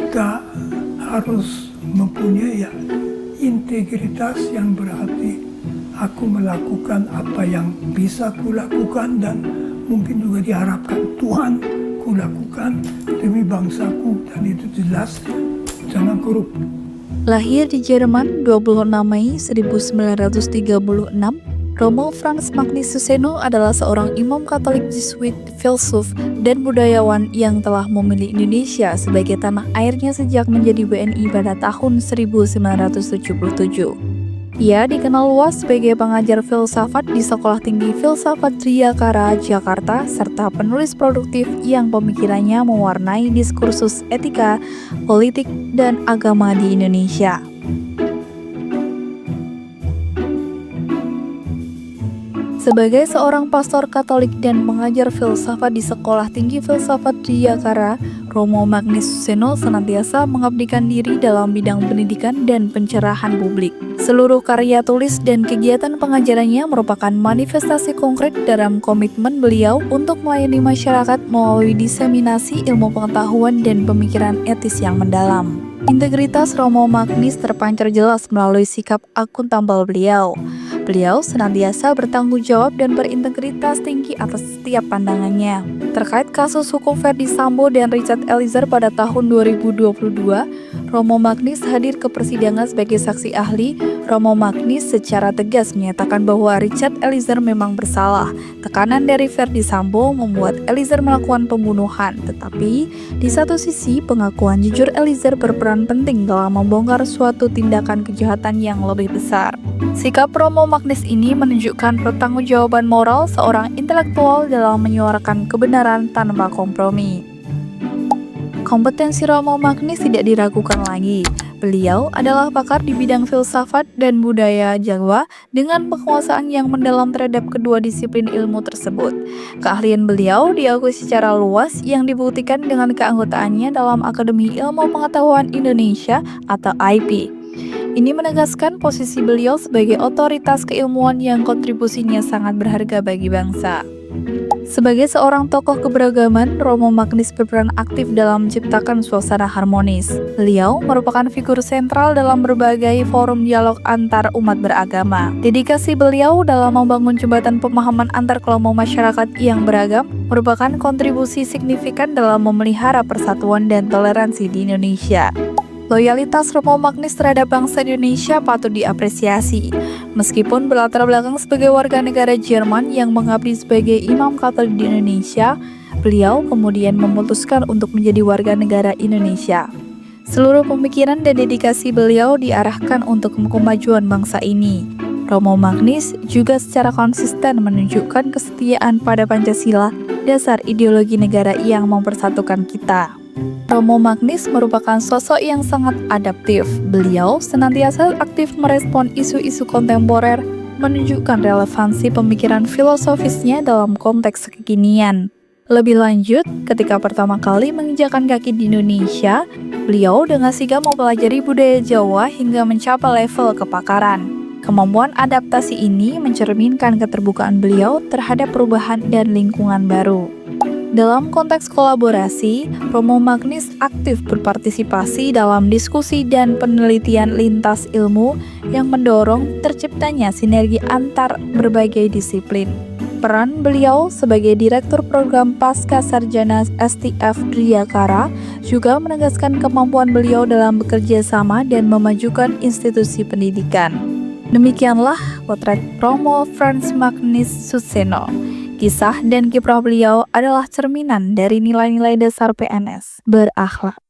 kita harus mempunyai integritas yang berarti aku melakukan apa yang bisa kulakukan dan mungkin juga diharapkan Tuhan kulakukan demi bangsaku, dan itu jelas jangan korup. Lahir di Jerman 26 Mei 1936, Romo Frans Magnus Suseno adalah seorang imam Katolik Jesuit, filsuf, dan budayawan yang telah memilih Indonesia sebagai tanah airnya sejak menjadi WNI pada tahun 1977. Ia dikenal luas sebagai pengajar filsafat di Sekolah Tinggi Filsafat Triyakara, Jakarta, serta penulis produktif yang pemikirannya mewarnai diskursus etika, politik, dan agama di Indonesia. Sebagai seorang pastor Katolik dan pengajar filsafat di Sekolah Tinggi Filsafat Triyakara, Romo Magnus Suseno senantiasa mengabdikan diri dalam bidang pendidikan dan pencerahan publik. Seluruh karya tulis dan kegiatan pengajarannya merupakan manifestasi konkret dalam komitmen beliau untuk melayani masyarakat melalui diseminasi ilmu pengetahuan dan pemikiran etis yang mendalam. Integritas Romo Magnus terpancar jelas melalui sikap akuntabel beliau. Beliau senantiasa bertanggung jawab dan berintegritas tinggi atas setiap pandangannya. Terkait kasus hukum Ferdy Sambo dan Richard Eliezer pada tahun 2022, Romo Magnus hadir ke persidangan sebagai saksi ahli. Romo Magnus secara tegas menyatakan bahwa Richard Eliezer memang bersalah. Tekanan dari Ferdy Sambo membuat Eliezer melakukan pembunuhan, tetapi di satu sisi pengakuan jujur Eliezer berperan penting dalam membongkar suatu tindakan kejahatan yang lebih besar. Sikap Romo Magnus ini menunjukkan pertanggungjawaban moral seorang intelektual dalam menyuarakan kebenaran tanpa kompromi. Kompetensi Romo Magnus tidak diragukan lagi. Beliau adalah pakar di bidang filsafat dan budaya Jawa dengan penguasaan yang mendalam terhadap kedua disiplin ilmu tersebut. Keahlian beliau diakui secara luas yang dibuktikan dengan keanggotaannya dalam Akademi Ilmu Pengetahuan Indonesia atau IP. Ini menegaskan posisi beliau sebagai otoritas keilmuan yang kontribusinya sangat berharga bagi bangsa. Sebagai seorang tokoh keberagaman, Romo Magnus berperan aktif dalam menciptakan suasana harmonis. Beliau merupakan figur sentral dalam berbagai forum dialog antar umat beragama. Dedikasi beliau dalam membangun jembatan pemahaman antar kelompok masyarakat yang beragam merupakan kontribusi signifikan dalam memelihara persatuan dan toleransi di Indonesia. Loyalitas Romo Magnus terhadap bangsa Indonesia patut diapresiasi. Meskipun berlatar belakang sebagai warga negara Jerman yang mengabdi sebagai imam Katolik di Indonesia, beliau kemudian memutuskan untuk menjadi warga negara Indonesia. Seluruh pemikiran dan dedikasi beliau diarahkan untuk kemajuan bangsa ini. Romo Magnus juga secara konsisten menunjukkan kesetiaan pada Pancasila, dasar ideologi negara yang mempersatukan kita. Romo Magnus merupakan sosok yang sangat adaptif. Beliau senantiasa aktif merespon isu-isu kontemporer, menunjukkan relevansi pemikiran filosofisnya dalam konteks kekinian. Lebih lanjut, ketika pertama kali menginjakan kaki di Indonesia, beliau dengan sigap mempelajari budaya Jawa hingga mencapai level kepakaran. Kemampuan adaptasi ini mencerminkan keterbukaan beliau terhadap perubahan dan lingkungan baru. Dalam konteks kolaborasi, Romo Magnus aktif berpartisipasi dalam diskusi dan penelitian lintas ilmu yang mendorong terciptanya sinergi antar berbagai disiplin. Peran beliau sebagai Direktur Program Pasca Sarjana STF Triyakara juga menegaskan kemampuan beliau dalam bekerja sama dan memajukan institusi pendidikan. Demikianlah potret Romo Frans Magnus Suseno. Kisah dan kiprah beliau adalah cerminan dari nilai-nilai dasar PNS berakhlak.